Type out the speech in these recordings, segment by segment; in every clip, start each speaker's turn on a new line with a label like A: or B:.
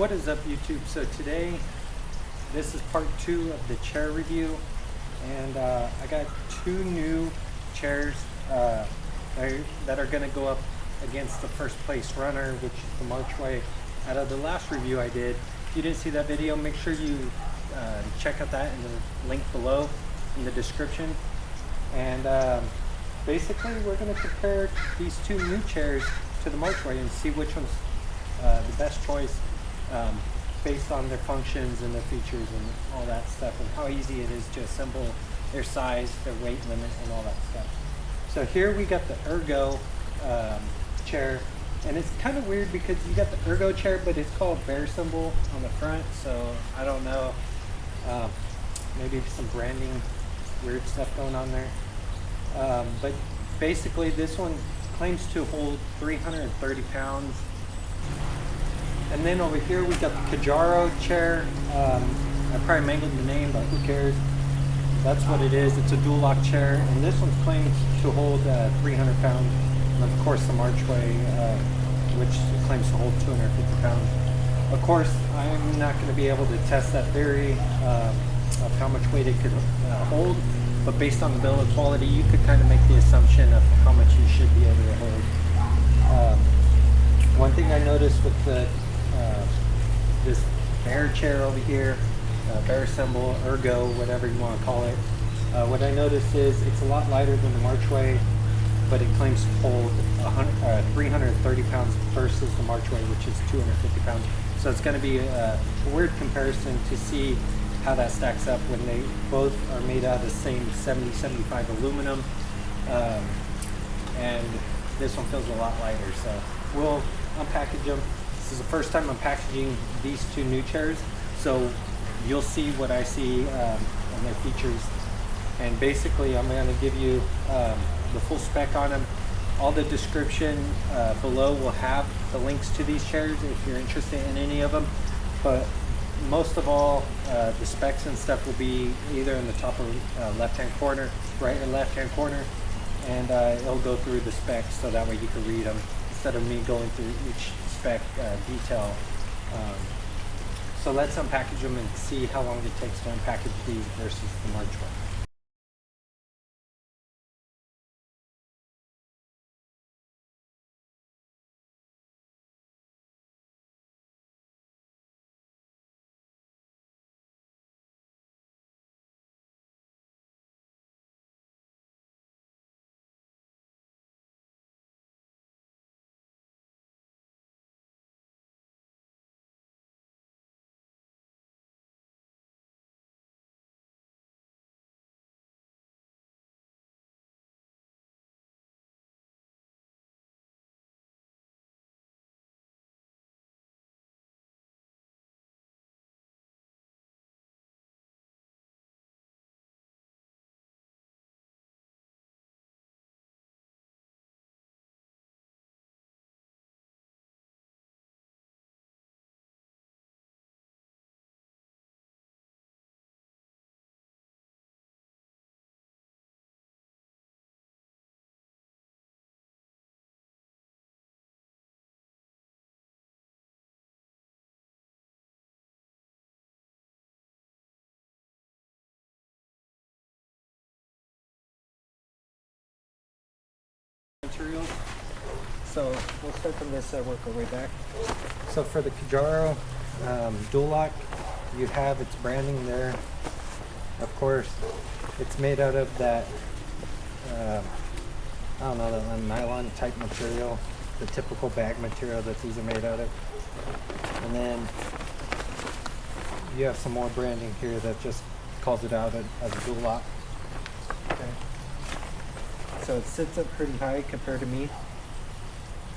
A: What is up, YouTube? So today, this is part 2 of the chair review, and I got 2 new chairs that are going to go up against the first place runner, which is the Marchway. Out of the last review I did, if you didn't see that video, make sure you check out that in the link below in the description. And basically, we're going to compare these 2 new chairs to the Marchway and see which one's the best choice based on their functions and their features and all that stuff, and how easy it is to assemble, their size, their weight limit, and all that stuff. So here we got the Ergo chair, and it's kind of weird because you got the Ergo chair, but it's called bear symbol on the front, so I don't know, maybe some branding weird stuff going on there. But basically this one claims to hold 330 pounds. And then over here we got the Kajaro chair. I probably mangled the name, but who cares? That's what it is. It's a dual lock chair, and this one claims to hold 300 pounds. And of course the Marchway, which claims to hold 250 pounds. Of course, I'm not going to be able to test that theory of how much weight it could hold, but based on the bill of quality, you could kind of make the assumption of how much you should be able to hold. One thing I noticed with the this bear chair over here, bear symbol, Ergo, whatever you want to call it, what I noticed is it's a lot lighter than the Marchway, but it claims to hold 330 pounds versus the Marchway, which is 250 pounds. So it's going to be a weird comparison to see how that stacks up when they both are made out of the same 70-75 aluminum, and this one feels a lot lighter. So we'll unpackage them. This is the first time I'm packaging these 2 new chairs, so you'll see what I see on their features. And basically I'm going to give you the full spec on them. All the description below will have the links to these chairs if you're interested in any of them, but most of all the specs and stuff will be either in the top of left hand corner, right or left hand corner, and it'll go through the specs so that way you can read them instead of me going through each spec detail. So let's unpackage them and see how long it takes to unpackage these versus the Marchway. Materials. So we'll start from this side, work our way back. So for the Kajaro dual lock, you have its branding there. Of course, it's made out of that I don't know, that nylon type material, the typical bag material that these are made out of. And then you have some more branding here that just calls it out as a dual lock. Okay. So it sits up pretty high compared to me,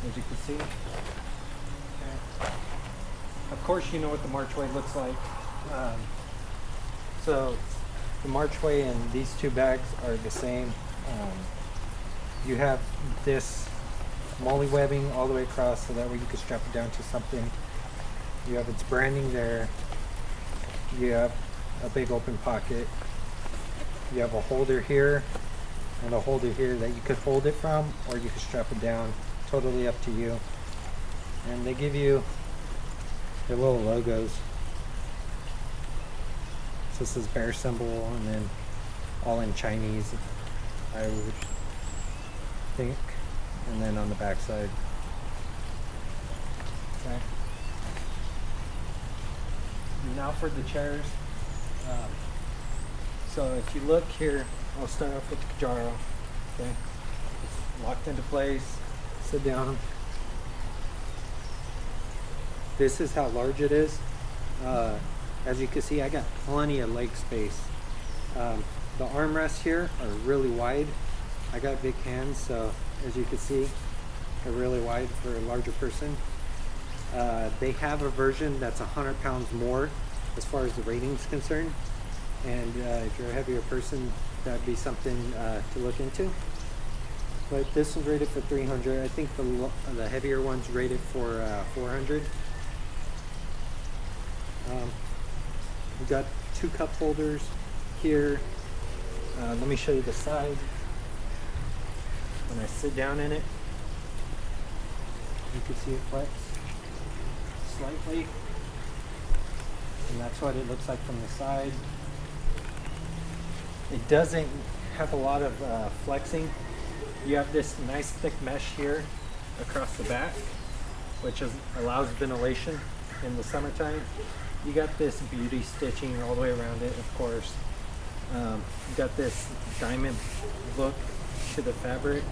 A: as you can see. Okay. Of course, you know what the Marchway looks like. So the Marchway and these 2 bags are the same. You have this molly webbing all the way across, so that way you can strap it down to something. You have its branding there. You have a big open pocket. You have a holder here and a holder here that you could hold it from, or you could strap it down. Totally up to you. And they give you their little logos. So this is bear symbol, and then all in Chinese, I would think, and then on the back side. Okay. Now for the chairs. So if you look here, I'll start off with the Kajaro. Okay, it's locked into place. Sit down. This is how large it is. As you can see, I got plenty of leg space. The armrests here are really wide. I got big hands, so as you can see, they're really wide for a larger person. They have a version that's 100 pounds more as far as the rating is concerned. And if you're a heavier person, that'd be something to look into. But this one's rated for 300. I think the heavier one's rated for 400. We've got 2 cup holders here. Let me show you the side. When I sit down in it, you can see it flex slightly. And that's what it looks like from the side. It doesn't have a lot of flexing. You have this nice thick mesh here across the back, which allows ventilation in the summertime. You got this beauty stitching all the way around it, of course. You got this diamond look to the fabric.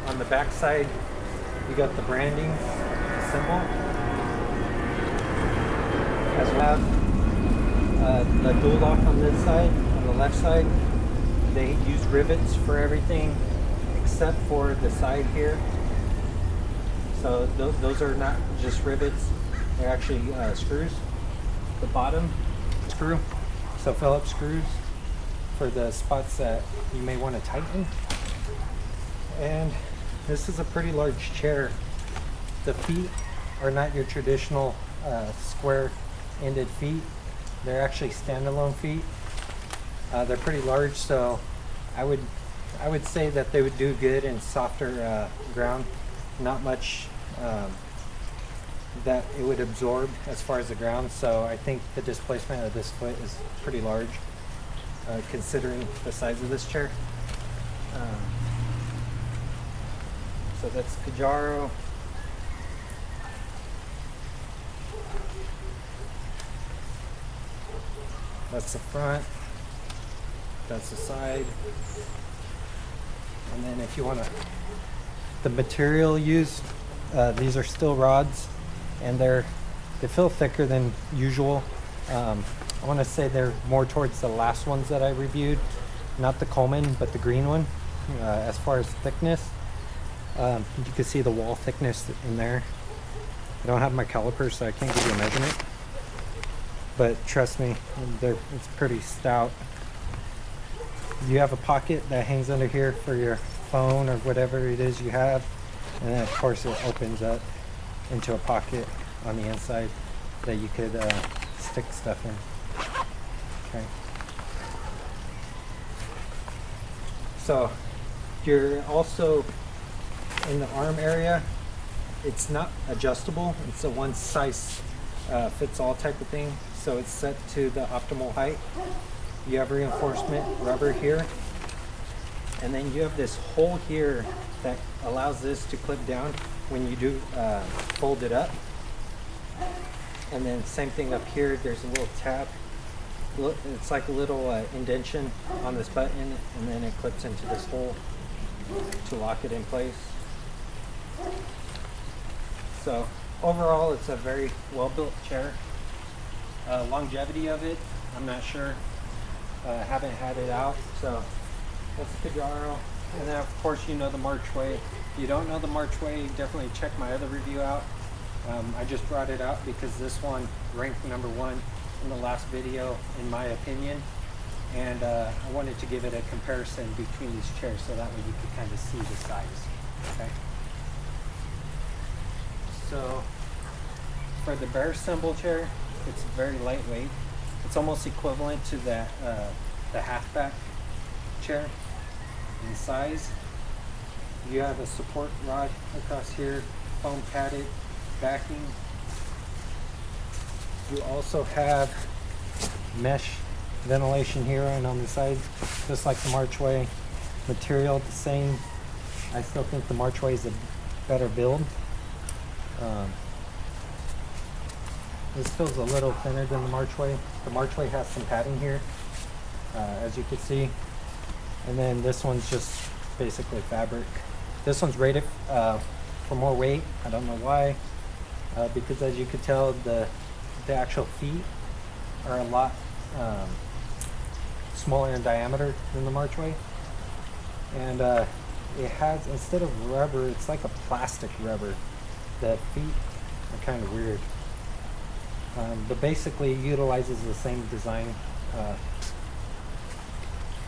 A: On the back side, you got the branding symbol. As well as the dual lock on this side, on the left side. They use rivets for everything except for the side here. So those are not just rivets, they're actually screws. The bottom screw, so Phillips screws for the spots that you may want to tighten. And this is a pretty large chair. The feet are not your traditional square-ended feet. They're actually standalone feet. They're pretty large, so I would say that they would do good in softer ground. Not much that it would absorb as far as the ground, so I think the displacement of this foot is pretty large considering the size of this chair. So that's Kajaro. That's the front, that's the side, and then if you want to, the material used, these are steel rods, and they feel thicker than usual. I want to say they're more towards the last ones that I reviewed, not the Coleman, but the green one. As far as thickness, you can see the wall thickness in there. I don't have my caliper, so I can't give you a measurement. But trust me, it's pretty stout. You have a pocket that hangs under here for your phone or whatever it is you have, and then of course it opens up into a pocket on the inside that you could stick stuff in. Okay. So you're also in the arm area. It's not adjustable. It's a one size fits all type of thing. So it's set to the optimal height. You have reinforcement rubber here, and then you have this hole here that allows this to clip down when you do fold it up. And then same thing up here, there's a little tab. It's like a little indentation on this button, and then it clips into this hole to lock it in place. So overall, it's a very well-built chair. Longevity of it, I'm not sure. Haven't had it out, so that's Kajaro. And then of course you know the Marchway. If you don't know the Marchway, definitely check my other review out. I just brought it out because this one ranked #1 in the last video in my opinion, and I wanted to give it a comparison between these chairs so that way you could kind of see the size. Okay. So for the bear symbol chair, it's very lightweight. It's almost equivalent to that the halfback chair in size. You have a support rod across here foam padded backing. You also have mesh ventilation here and on the side, just like the Marchway. Material the same. I still think the Marchway is a better build. This feels a little thinner than the Marchway. The Marchway has some padding here, as you can see. And then this one's just basically fabric. This one's rated for more weight. I don't know why, because as you can tell, the actual feet are a lot smaller in diameter than the Marchway. And it has, instead of rubber, it's like a plastic rubber. The feet are kind of weird. But basically it utilizes the same design.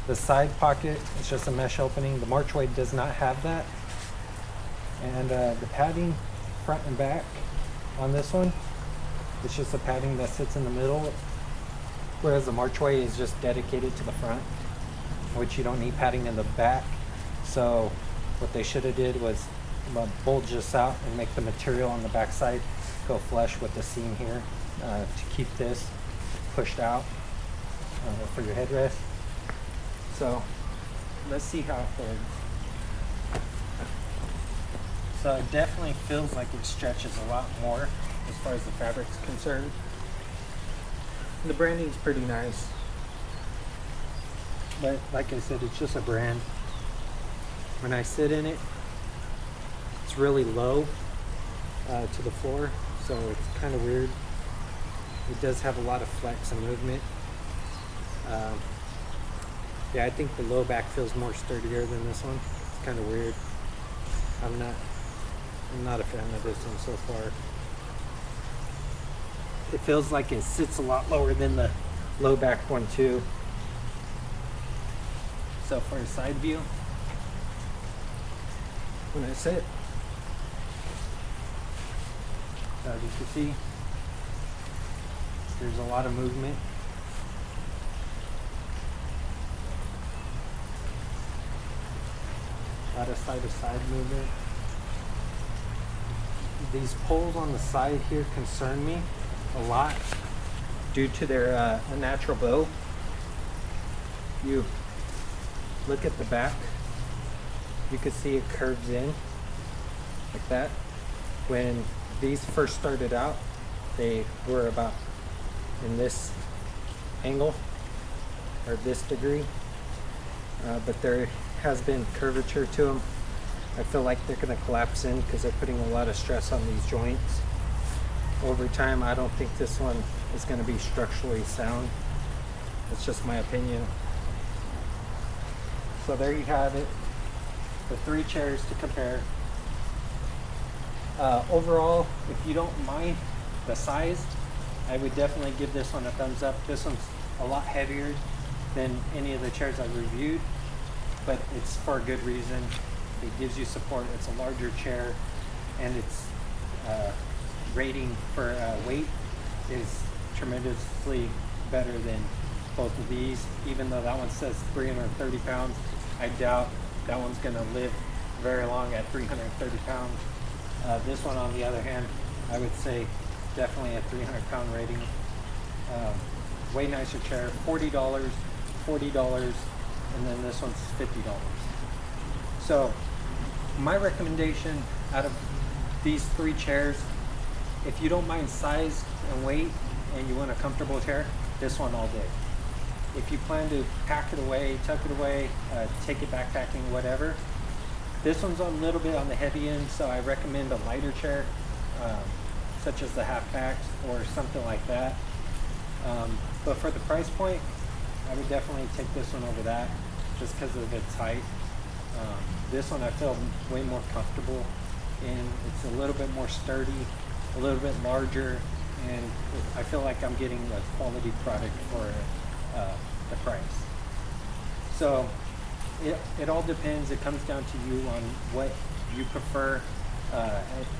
A: The side pocket is just a mesh opening. The Marchway does not have that. And the padding front and back on this one, it's just a padding that sits in the middle, whereas the Marchway is just dedicated to the front, which you don't need padding in the back. So what they should have did was bulge this out and make the material on the back side go flush with the seam here, to keep this pushed out for your headrest. So let's see how it holds. So it definitely feels like it stretches a lot more as far as the fabric's concerned. The branding's pretty nice, but like I said, it's just a brand. When I sit in it, it's really low to the floor, so it's kind of weird. It does have a lot of flex and movement. Yeah, I think the low back feels more sturdier than this one. It's kind of weird. I'm not a fan of this one so far. It feels like it sits a lot lower than the low back one too. So for a side view, when I sit, as you can see, there's a lot of movement. A lot of side-to-side movement. These poles on the side here concern me a lot due to their unnatural bow. You look at the back, you can see it curves in like that. When these first started out, they were about in this angle or this degree, but there has been curvature to them. I feel like they're going to collapse in because they're putting a lot of stress on these joints. Over time, I don't think this one is going to be structurally sound. It's just my opinion. So there you have it, the 3 chairs to compare. Overall, if you don't mind the size, I would definitely give this one a thumbs up. This one's a lot heavier than any of the chairs I've reviewed, but it's for a good reason. It gives you support. It's a larger chair, and its rating for weight is tremendously better than both of these. Even though that one says 330 pounds, I doubt that one's going to live very long at 330 pounds. This one, on the other hand, I would say definitely a 300-pound rating. Way nicer chair. $40, and then this one's $50. So my recommendation out of these 3 chairs, if you don't mind size and weight and you want a comfortable chair, this one all day. If you plan to pack it away, tuck it away, take it backpacking, whatever, this one's a little bit on the heavy end, so I recommend a lighter chair, such as the halfbacks or something like that. But for the price point, I would definitely take this one over that, just because of its height. This one I feel way more comfortable in. It's a little bit more sturdy, a little bit larger, and I feel like I'm getting a quality product for the price. So it all depends. It comes down to you on what you prefer,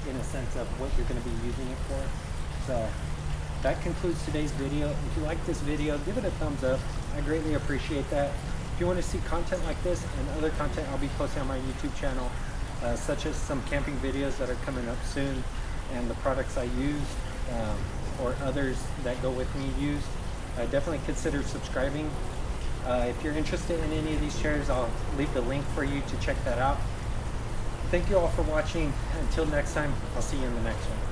A: in a sense of what you're going to be using it for. So that concludes today's video. If you like this video, give it a thumbs up. I greatly appreciate that. If you want to see content like this and other content I'll be posting on my YouTube channel, such as some camping videos that are coming up soon, and the products I use or others that go with me use. Definitely consider subscribing. If you're interested in any of these chairs, I'll leave the link for you to check that out. Thank you all for watching. Until next time, I'll see you in the next one.